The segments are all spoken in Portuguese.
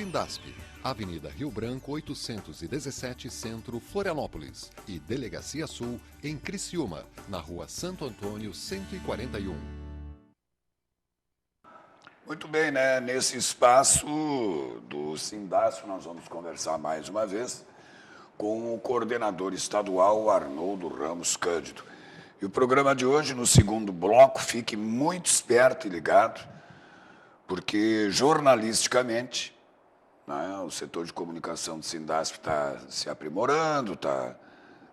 Sindasp, Avenida Rio Branco 817 Centro, Florianópolis e Delegacia Sul em Criciúma, na Rua Santo Antônio 141. Muito bem, né? Nesse espaço do Sindasp nós vamos conversar mais uma vez com o coordenador estadual Arnoldo Ramos Cândido. E o programa de hoje, no segundo bloco, fique muito esperto e ligado, porque jornalisticamente, né, o setor de comunicação do Sindasp está se aprimorando, está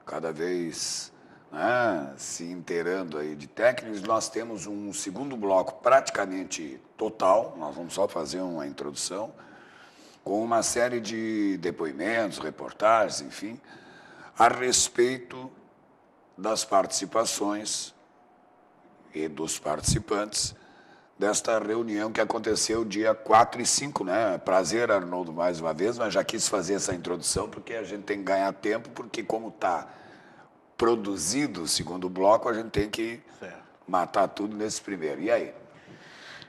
cada vez, né, se inteirando aí de técnicos. Nós temos um segundo bloco praticamente total, nós vamos só fazer uma introdução, com uma série de depoimentos, reportagens, enfim, a respeito das participações e dos participantes desta reunião que aconteceu dia 4 e 5, né? Prazer, Arnoldo, mais uma vez, mas já quis fazer essa introdução porque a gente tem que ganhar tempo, porque como está produzido o segundo bloco, a gente tem que matar tudo nesse primeiro. E aí?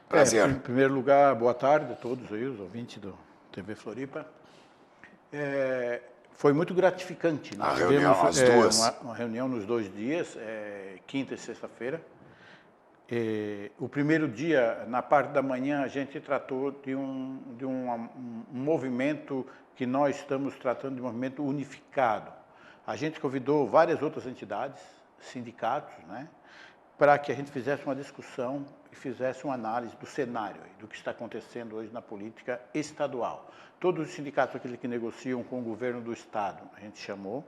Prazer. Em primeiro lugar, boa tarde a todos aí, os ouvintes do TV Floripa. Foi muito gratificante. A reunião, as duas. Uma reunião nos 2 dias, quinta e sexta-feira. O primeiro dia, na parte da manhã, a gente tratou de um movimento que nós estamos tratando de um movimento unificado. A gente convidou várias outras entidades, sindicatos, né, para que a gente fizesse uma discussão e fizesse uma análise do cenário, do que está acontecendo hoje na política estadual. Todos os sindicatos, aqueles que negociam com o governo do Estado, a gente chamou,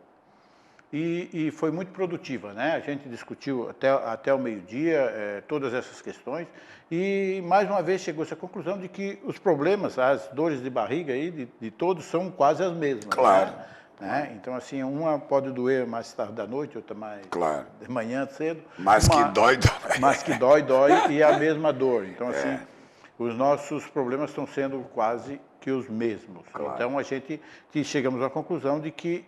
e foi muito produtiva, né? A gente discutiu até o meio-dia todas essas questões e, mais uma vez, chegou-se à conclusão de que os problemas, as dores de barriga aí de todos são quase as mesmas. Claro. Né? Então, assim, uma pode doer mais tarde da noite, outra mais de manhã cedo. Mas que dói, dói. Mas que dói, e a mesma dor. Então, assim, os nossos problemas estão sendo quase que os mesmos. Claro. Então, a gente chegamos à conclusão de que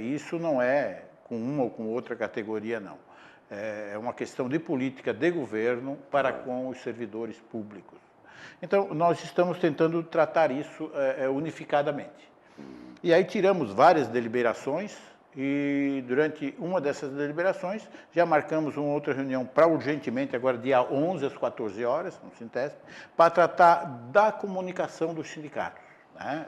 isso não é com uma ou com outra categoria, não. É uma questão de política de governo para com os servidores públicos. Então, nós estamos tentando tratar isso unificadamente. E aí tiramos várias deliberações e durante uma dessas deliberações já marcamos uma outra reunião para urgentemente, agora dia 11 às 14 horas, no Sintesp, para tratar da comunicação dos sindicatos. Né?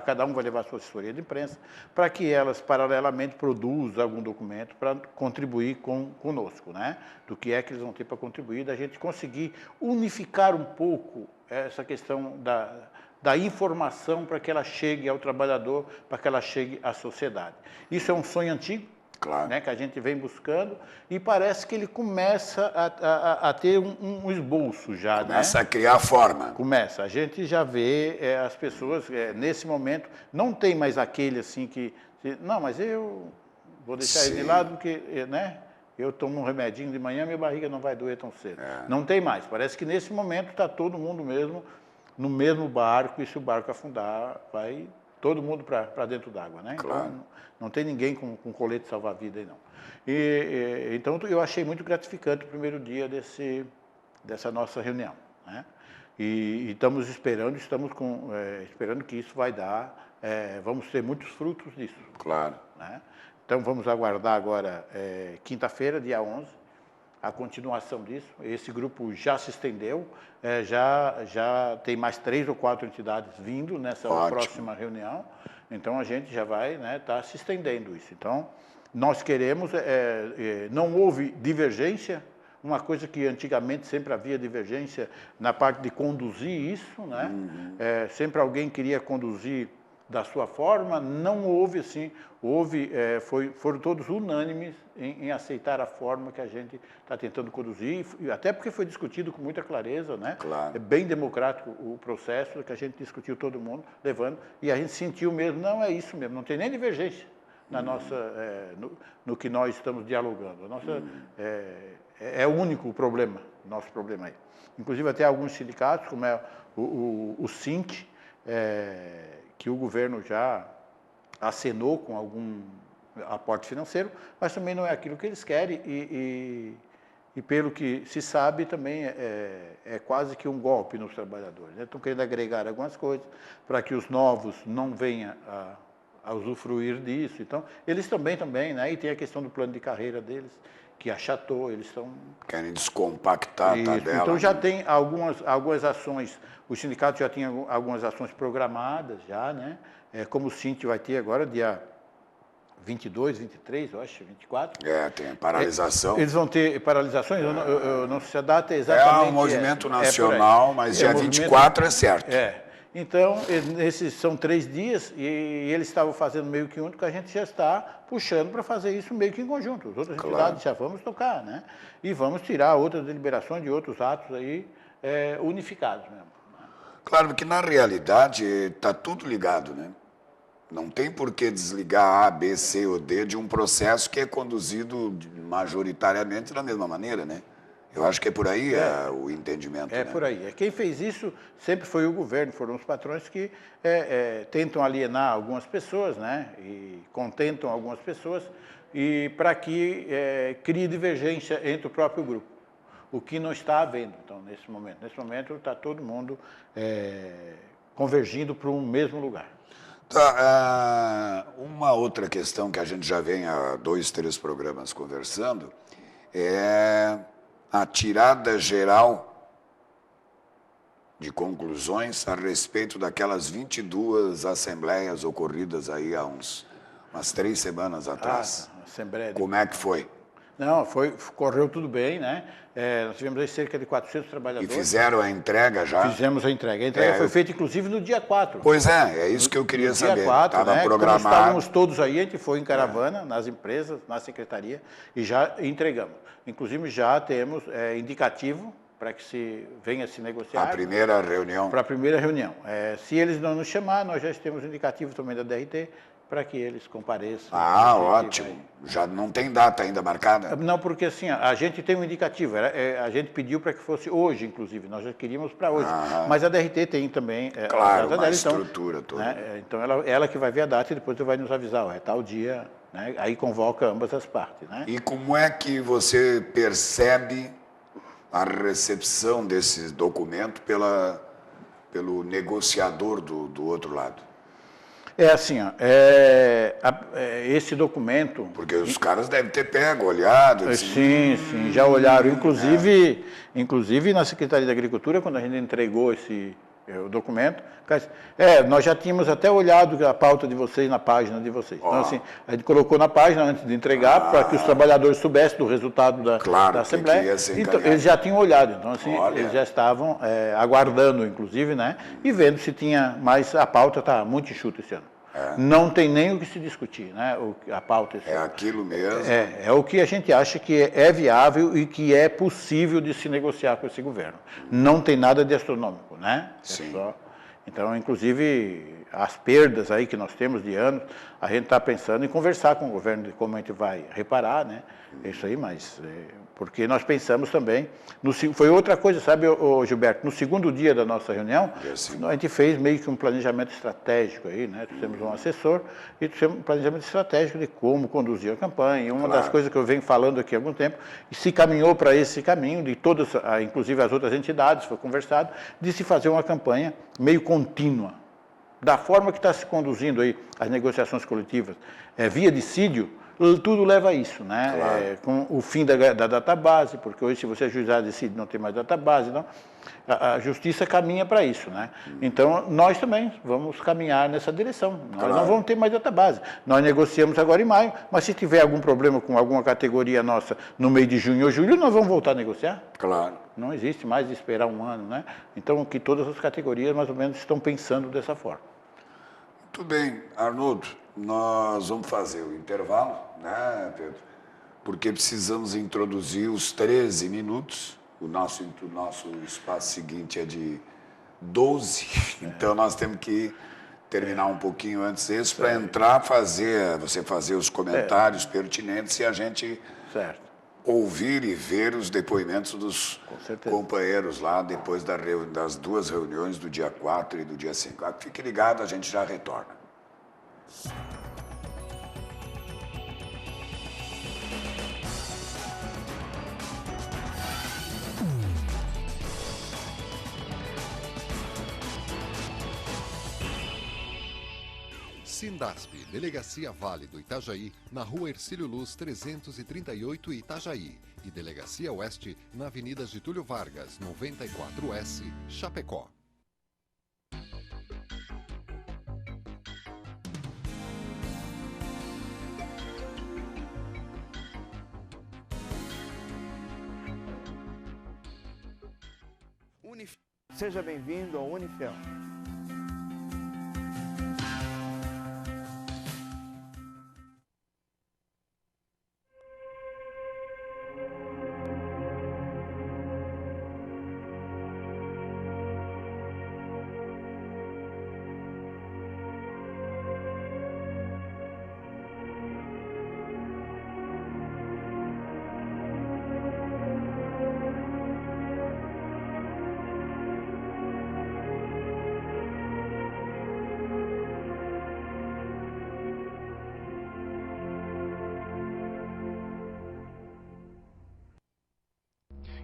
Cada um vai levar a sua assessoria de imprensa para que elas paralelamente produzam algum documento para contribuir conosco, né? Do que é que eles vão ter para contribuir, da gente conseguir unificar um pouco essa questão da informação para que ela chegue ao trabalhador, para que ela chegue à sociedade. Isso é um sonho antigo, claro, né, que a gente vem buscando e parece que ele começa a ter um esboço já. Começa, né, a criar forma. Começa. A gente já vê as pessoas, nesse momento, não tem mais aquele assim que... Não, mas eu vou deixar ele de lado porque, né, eu tomo um remedinho de manhã, minha barriga não vai doer tão cedo. Não tem mais. Parece que nesse momento está todo mundo mesmo no mesmo barco, e se o barco afundar, vai todo mundo para dentro d'água, né? Claro. Então, não tem ninguém com colete salva-vida aí, não. Então, eu achei muito gratificante o primeiro dia dessa nossa reunião, né? E estamos esperando que isso vai dar, vamos ter muitos frutos disso. Claro. Né? Então, vamos aguardar agora, quinta-feira, dia 11, a continuação disso. Esse grupo já se estendeu, já tem mais 3 ou 4 entidades vindo nessa próxima reunião, então a gente já vai estar se estendendo isso. Então, nós queremos, não houve divergência, uma coisa que antigamente sempre havia divergência na parte de conduzir isso, né? Sempre alguém queria conduzir da sua forma, não houve assim, foram todos unânimes em aceitar a forma que a gente está tentando conduzir, até porque foi discutido com muita clareza, né? Claro. É bem democrático o processo, que a gente discutiu todo mundo, levando, e a gente sentiu mesmo, não é isso mesmo, não tem nem divergência na nossa, no que nós estamos dialogando. A nossa, é o único problema, nosso problema aí. Inclusive até alguns sindicatos, como é o SINT, que o governo já acenou com algum aporte financeiro, mas também não é aquilo que eles querem e pelo que se sabe também é quase que um golpe nos trabalhadores, né? Estão querendo agregar algumas coisas para que os novos não venham a usufruir disso. Então, eles também, né? E tem a questão do plano de carreira deles, que achatou, eles estão... Querem descompactar a tabela. Então já tem algumas ações, o sindicato já tinha algumas ações programadas, já, né? Como o Cinti vai ter agora, dia 22, 23, eu acho, 24. Tem a paralisação. Eles vão ter paralisações, eu não sei se a data é exatamente... É um movimento nacional, mas dia 24 é certo. Então, esses são 3 dias e eles estavam fazendo meio que único, a gente já está puxando para fazer isso meio que em conjunto. As outras entidades já vamos tocar, né? E vamos tirar outras deliberações de outros atos aí unificados mesmo. Claro que, na realidade, está tudo ligado, né? Não tem por que desligar A, B, C ou D de um processo que é conduzido majoritariamente da mesma maneira, né? Eu acho que é por aí o entendimento. É, né? Por aí. Quem fez isso sempre foi o governo, foram os patrões que tentam alienar algumas pessoas, né? E contentam algumas pessoas e para que crie divergência entre o próprio grupo, o que não está havendo, então, nesse momento. Nesse momento está todo mundo convergindo para um mesmo lugar. Tá, uma outra questão que a gente já vem há 2, 3 programas conversando é a tirada geral de conclusões a respeito daquelas 22 assembleias ocorridas aí há umas 3 semanas atrás. Assembleia de... Como é que foi? Não, correu tudo bem, né? Nós tivemos aí cerca de 400 trabalhadores. E fizeram a entrega já? Fizemos a entrega. A entrega foi feita, inclusive, no dia 4. Pois é isso que eu queria saber. Dia 4, estava programado. Como estávamos todos aí, a gente foi em caravana, nas empresas, na secretaria, e já entregamos. Inclusive, já temos indicativo para que se venha se negociar. A primeira reunião? Para a primeira reunião. Se eles não nos chamar, nós já temos indicativo também da DRT, para que eles compareçam. Ótimo. Já não tem data ainda marcada? Não, porque assim, a gente tem um indicativo. A gente pediu para que fosse hoje, inclusive. Nós já queríamos para hoje. Mas a DRT tem também claro, a data uma dela, estrutura toda. Né? Então, ela que vai ver a data e depois vai nos avisar. É tal dia, né? Aí convoca ambas as partes. Né? E como é que você percebe a recepção desse documento pelo negociador do outro lado? Assim, esse documento... Porque os caras devem ter pego, olhado... Sim, já olharam. Inclusive na Secretaria da Agricultura, quando a gente entregou o documento, nós já tínhamos até olhado a pauta de vocês na página de vocês. Então, assim, a gente colocou na página antes de entregar, para que os trabalhadores soubessem do resultado da Assembleia. Que ia ser então, eles já tinham olhado, então, assim, Olha. Eles já estavam aguardando, inclusive, né? E vendo se tinha, mas a pauta está muito enxuta esse ano. Não tem nem o que se discutir, né? A pauta esse ano. Aquilo mesmo. É o que a gente acha que é viável e que é possível de se negociar com esse governo. Não tem nada de astronômico, né? Sim. Então, inclusive, as perdas aí que nós temos de anos, a gente está pensando em conversar com o governo de como a gente vai reparar, né? Isso aí, mas... porque nós pensamos também... Foi outra coisa, sabe, Gilberto? No segundo dia da nossa reunião, a gente fez meio que um planejamento estratégico aí, né? Temos um assessor e temos um planejamento estratégico de como conduzir a campanha. E uma das coisas que eu venho falando aqui há algum tempo, e se caminhou para esse caminho, de todas, inclusive as outras entidades, foi conversado, de se fazer uma campanha meio contínua. Da forma que está se conduzindo aí as negociações coletivas via dissídio, tudo leva a isso, né? Com o fim da database, porque hoje, se você ajuizar dissídio, não tem mais database, não. A justiça caminha para isso, né? Então, nós também vamos caminhar nessa direção. Nós não vamos ter mais database. Nós negociamos agora em maio, mas se tiver algum problema com alguma categoria nossa no mês de junho ou julho, nós vamos voltar a negociar. Claro. Não existe mais de esperar um ano, né? Então, que todas as categorias, mais ou menos, estão pensando dessa forma. Muito bem, Arnoldo, nós vamos fazer o intervalo, né, Pedro? Porque precisamos introduzir os 13 minutos. O nosso espaço seguinte é de 12, então nós temos que terminar um pouquinho antes desse para entrar, você fazer os comentários pertinentes e a gente ouvir e ver os depoimentos dos companheiros lá depois das 2 reuniões do dia 4 e do dia 5. Fique ligado, a gente já retorna. Sindasp, Delegacia Vale do Itajaí, na Rua Hercílio Luz 338 Itajaí. E Delegacia Oeste, na Avenida Getúlio Vargas, 94S, Chapecó. Seja bem-vindo ao Unifel.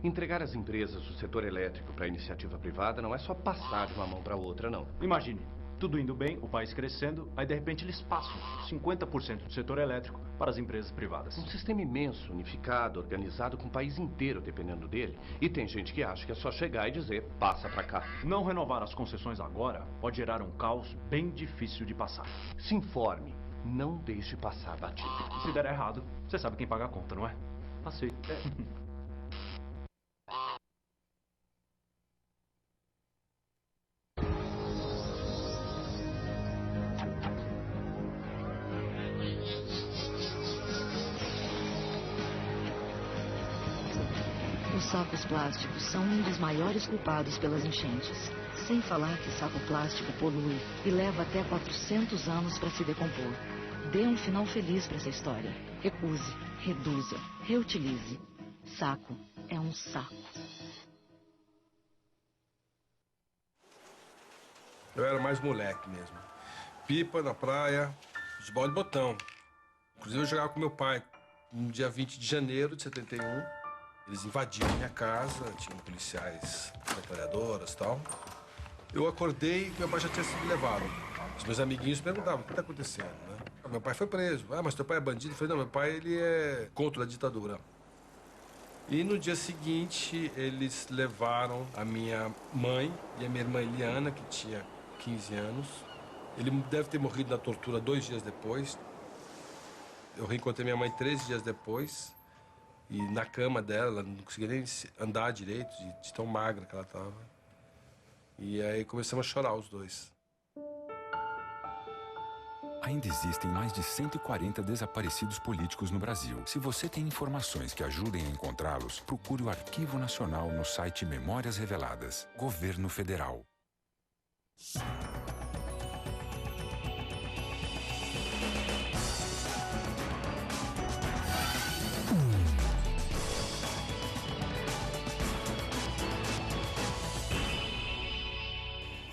Entregar as empresas do setor elétrico para a iniciativa privada não é só passar de uma mão para outra, não. Imagine, tudo indo bem, o país crescendo, aí de repente eles passam 50% do setor elétrico para as empresas privadas. Um sistema imenso, unificado, organizado com o país inteiro dependendo dele. E tem gente que acha que é só chegar e dizer, passa para cá. Não renovar as concessões agora pode gerar um caos bem difícil de passar. Se informe, não deixe passar batido. E se der errado, você sabe quem paga a conta, não é? Aceito. Os sacos plásticos são um dos maiores culpados pelas enchentes. Sem falar que saco plástico polui e leva até 400 anos para se decompor. Dê um final feliz para essa história. Recuse, reduza, reutilize. Saco é um saco. Eu era mais moleque mesmo. Pipa na praia, futebol de botão. Inclusive eu jogava com meu pai no dia 20 de janeiro de 71. Eles invadiram minha casa, tinham policiais, metralhadoras e tal. Eu acordei e meu pai já tinha sido levado. Os meus amiguinhos perguntavam, o que está acontecendo, né? Meu pai foi preso. Ah, mas teu pai é bandido? Eu falei, não, meu pai ele é contra a ditadura. E no dia seguinte, eles levaram a minha mãe e a minha irmã Eliana, que tinha 15 anos. Ele deve ter morrido na tortura 2 dias depois. Eu reencontrei minha mãe 13 dias depois. E na cama dela, ela não conseguia nem andar direito, de tão magra que ela estava. E aí começamos a chorar os dois. Ainda existem mais de 140 desaparecidos políticos no Brasil. Se você tem informações que ajudem a encontrá-los, procure o Arquivo Nacional no site Memórias Reveladas. Governo Federal.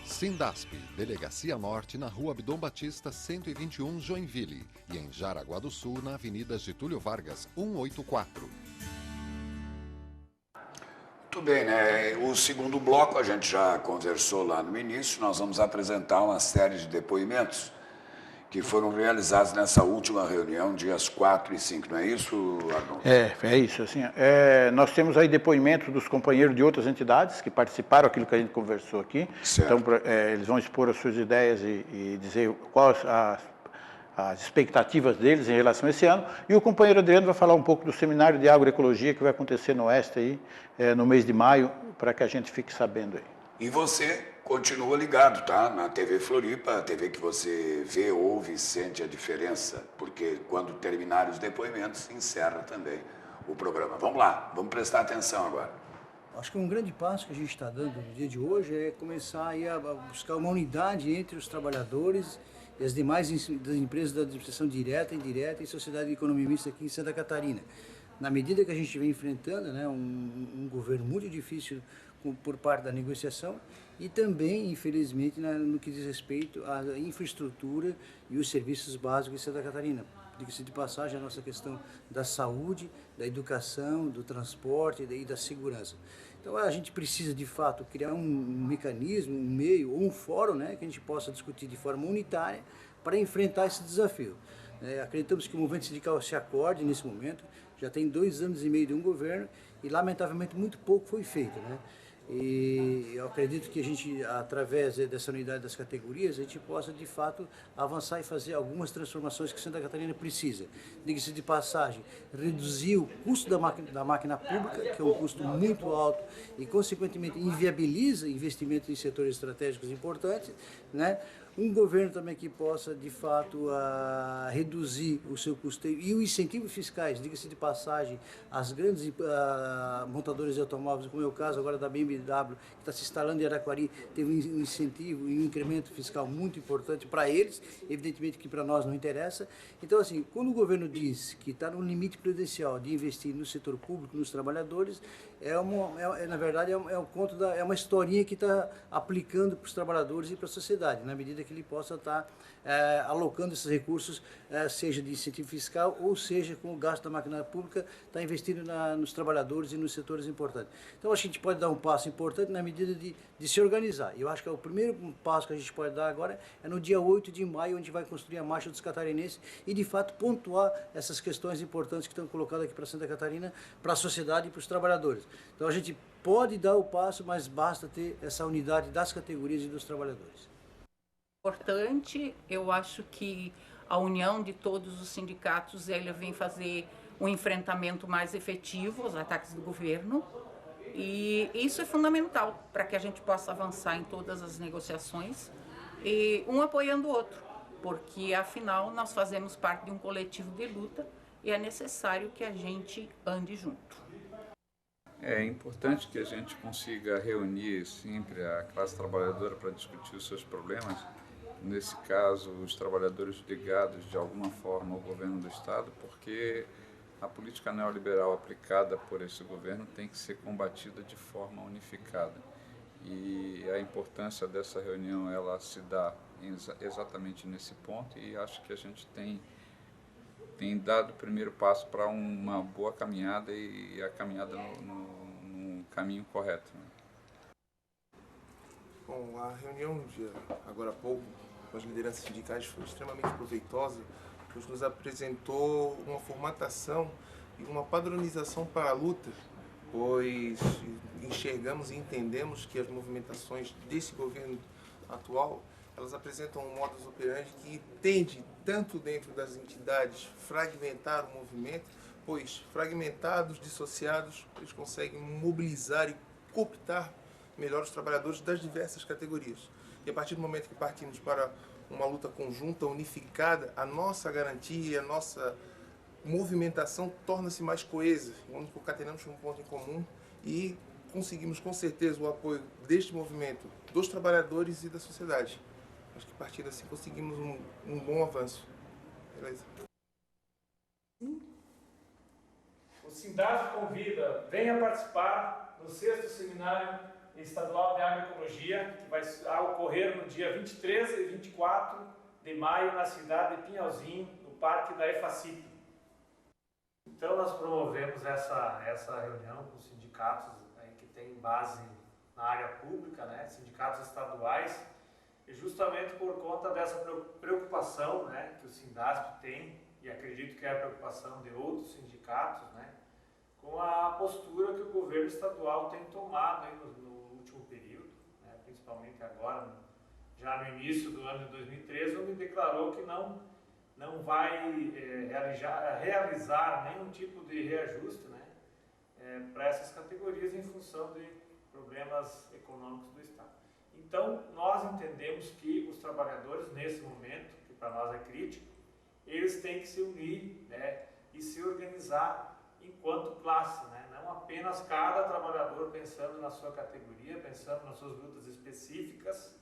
Sindasp, Delegacia Norte, na Rua Abdom Batista, 121, Joinville. E em Jaraguá do Sul, na Avenida Getúlio Vargas, 184. Muito bem, né? O segundo bloco a gente já conversou lá no início. Nós vamos apresentar uma série de depoimentos que foram realizados nessa última reunião, dias 4 e 5, não é isso, Arnoldo? É isso. Assim, nós temos aí depoimentos dos companheiros de outras entidades que participaram aquilo que a gente conversou aqui. Certo. Então, eles vão expor as suas ideias e dizer quais as expectativas deles em relação a esse ano. E o companheiro Adriano vai falar um pouco do seminário de agroecologia que vai acontecer no Oeste aí, no mês de maio, para que a gente fique sabendo aí. E você continua ligado, tá? Na TV Floripa, a TV que você vê, ouve e sente a diferença, porque quando terminar os depoimentos, encerra também o programa. Vamos lá, vamos prestar atenção agora. Acho que um grande passo que a gente está dando no dia de hoje é começar aí a buscar uma unidade entre os trabalhadores e as demais empresas da administração direta, indireta e sociedade de economia mista aqui em Santa Catarina. Na medida que a gente vem enfrentando, né, um governo muito difícil por parte da negociação e também, infelizmente, no que diz respeito à infraestrutura e os serviços básicos em Santa Catarina. diga-se de passagem, a nossa questão da saúde, da educação, do transporte e da segurança. Então a gente precisa de fato criar um mecanismo, um meio ou um fórum, né, que a gente possa discutir de forma unitária para enfrentar esse desafio. Acreditamos que o movimento sindical se acorde nesse momento, já tem 2 anos e meio de um governo e lamentavelmente muito pouco foi feito, né? E eu acredito que a gente, através dessa unidade das categorias, a gente possa de fato avançar e fazer algumas transformações que Santa Catarina precisa. Diga-se de passagem, reduzir o custo da máquina pública, que é um custo muito alto e consequentemente inviabiliza investimentos em setores estratégicos importantes, né? Um governo também que possa, de fato, reduzir o seu custeio e os incentivos fiscais, diga-se de passagem, as grandes montadoras de automóveis, como é o caso agora da BMW, que está se instalando em Araquari, teve um incentivo e um incremento fiscal muito importante para eles, evidentemente que para nós não interessa. Então, assim, quando o governo diz que está no limite prudencial de investir no setor público, nos trabalhadores, na verdade, é uma historinha que está aplicando para os trabalhadores e para a sociedade, na medida que ele possa estar alocando esses recursos, seja de incentivo fiscal ou seja com o gasto da máquina pública, está investindo nos trabalhadores e nos setores importantes. Então a gente pode dar um passo importante na medida de se organizar. Eu acho que o primeiro passo que a gente pode dar agora é no dia 8 de maio, onde vai construir a Marcha dos Catarinenses e de fato pontuar essas questões importantes que estão colocadas aqui para Santa Catarina, para a sociedade e para os trabalhadores. Então a gente pode dar o passo, mas basta ter essa unidade das categorias e dos trabalhadores. Importante, eu acho que a união de todos os sindicatos ela vem fazer um enfrentamento mais efetivo aos ataques do governo e isso é fundamental para que a gente possa avançar em todas as negociações e um apoiando o outro, porque afinal nós fazemos parte de um coletivo de luta e é necessário que a gente ande junto. É importante que a gente consiga reunir sempre a classe trabalhadora para discutir os seus problemas. Nesse caso, os trabalhadores ligados de alguma forma ao governo do Estado, porque a política neoliberal aplicada por esse governo tem que ser combatida de forma unificada. E a importância dessa reunião, ela se dá exatamente nesse ponto e acho que a gente tem dado o primeiro passo para uma boa caminhada e a caminhada no caminho correto. Né? Bom, a reunião de agora há pouco com as lideranças sindicais foi extremamente proveitosa, pois nos apresentou uma formatação e uma padronização para a luta, pois enxergamos e entendemos que as movimentações desse governo atual, elas apresentam um modus operandi que tende, tanto dentro das entidades, fragmentar o movimento, pois fragmentados, dissociados, eles conseguem mobilizar e cooptar melhor os trabalhadores das diversas categorias. E a partir do momento que partimos para uma luta conjunta, unificada, a nossa garantia, a nossa movimentação torna-se mais coesa, onde concatenamos um ponto em comum e conseguimos com certeza o apoio deste movimento, dos trabalhadores e da sociedade. Acho que a partir assim conseguimos um bom avanço. Beleza? O Sindasp convida, venha participar no 6º Seminário Estadual de Agroecologia, que vai ocorrer no dia 23 e 24 de maio na cidade de Pinhalzinho, no Parque da EFACIP. Então nós promovemos essa reunião com os sindicatos que têm base na área pública, né, sindicatos estaduais, e justamente por conta dessa preocupação, né, que o Sindasp tem, e acredito que é a preocupação de outros sindicatos, né, com a postura que o governo estadual tem tomado aí no último período, né, principalmente agora, já no início do ano de 2013, onde declarou que não vai realizar nenhum tipo de reajuste, né, para essas categorias em função de problemas econômicos do Estado. Então, nós entendemos que os trabalhadores, nesse momento, que para nós é crítico, eles têm que se unir, né, e se organizar enquanto classe, né, não apenas cada trabalhador pensando na sua categoria, pensando nas suas lutas específicas,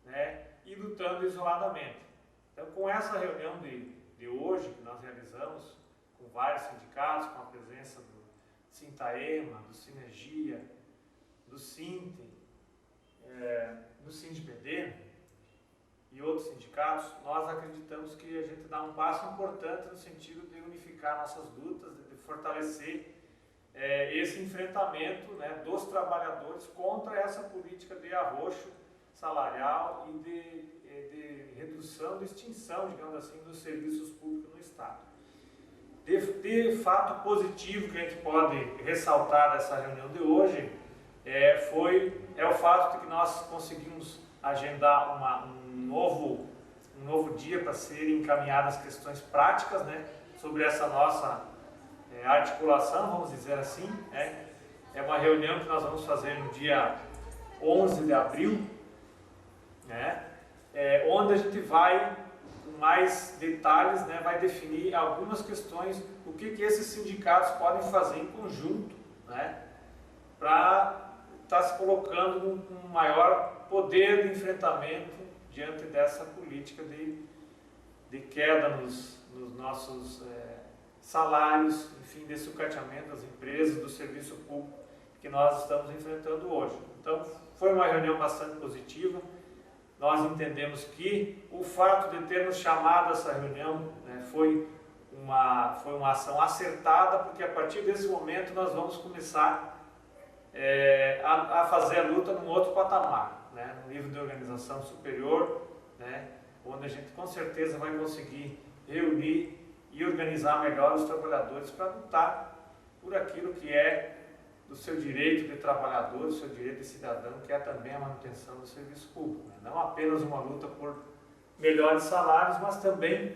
né, e lutando isoladamente. Então, com essa reunião de hoje, que nós realizamos com vários sindicatos, com a presença do Sintaema, do Sinergia, do Sinte, do Sindipd, e outros sindicatos, nós acreditamos que a gente dá um passo importante no sentido de unificar nossas lutas, de fortalecer esse enfrentamento, né, dos trabalhadores contra essa política de arroxo salarial e de redução, de extinção, digamos assim, dos serviços públicos no Estado. De fato positivo que a gente pode ressaltar dessa reunião de hoje é o fato de que nós conseguimos agendar um novo dia para serem encaminhadas questões práticas, né, sobre essa nossa articulação, vamos dizer assim. É uma reunião que nós vamos fazer no dia 11 de abril, né, onde a gente vai, com mais detalhes, né, vai definir algumas questões, o que esses sindicatos podem fazer em conjunto, né, para estar se colocando num maior poder de enfrentamento diante dessa política de queda nos nossos salários, enfim, de sucateamento das empresas, do serviço público que nós estamos enfrentando hoje. Então, foi uma reunião bastante positiva. Nós entendemos que o fato de termos chamado essa reunião, né, foi uma ação acertada, porque a partir desse momento nós vamos começar a fazer a luta num outro patamar, né, num nível de organização superior, né, onde a gente com certeza vai conseguir reunir e organizar melhor os trabalhadores para lutar por aquilo que é do seu direito de trabalhador, do seu direito de cidadão, que é também a manutenção do serviço público, né? Não apenas uma luta por melhores salários, mas também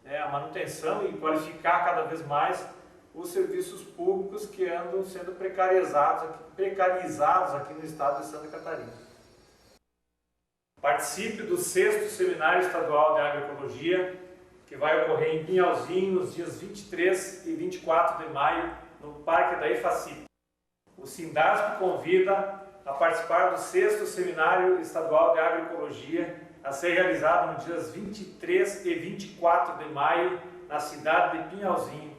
a manutenção e qualificar cada vez mais os serviços públicos que andam sendo precarizados aqui no estado de Santa Catarina. Participe do 6º Seminário Estadual de Agroecologia, que vai ocorrer em Pinhalzinho nos dias 23 e 24 de maio, no Parque da EFACIP. O Sindasp convida a participar do 6º Seminário Estadual de Agroecologia, a ser realizado nos dias 23 e 24 de maio, na cidade de Pinhalzinho.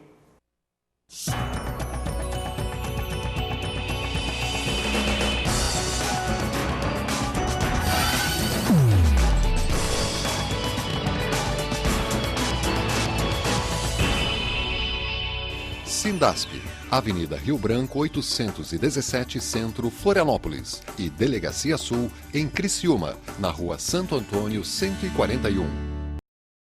Sindasp, Avenida Rio Branco 817 Centro, Florianópolis, e Delegacia Sul, em Criciúma, na Rua Santo Antônio 141.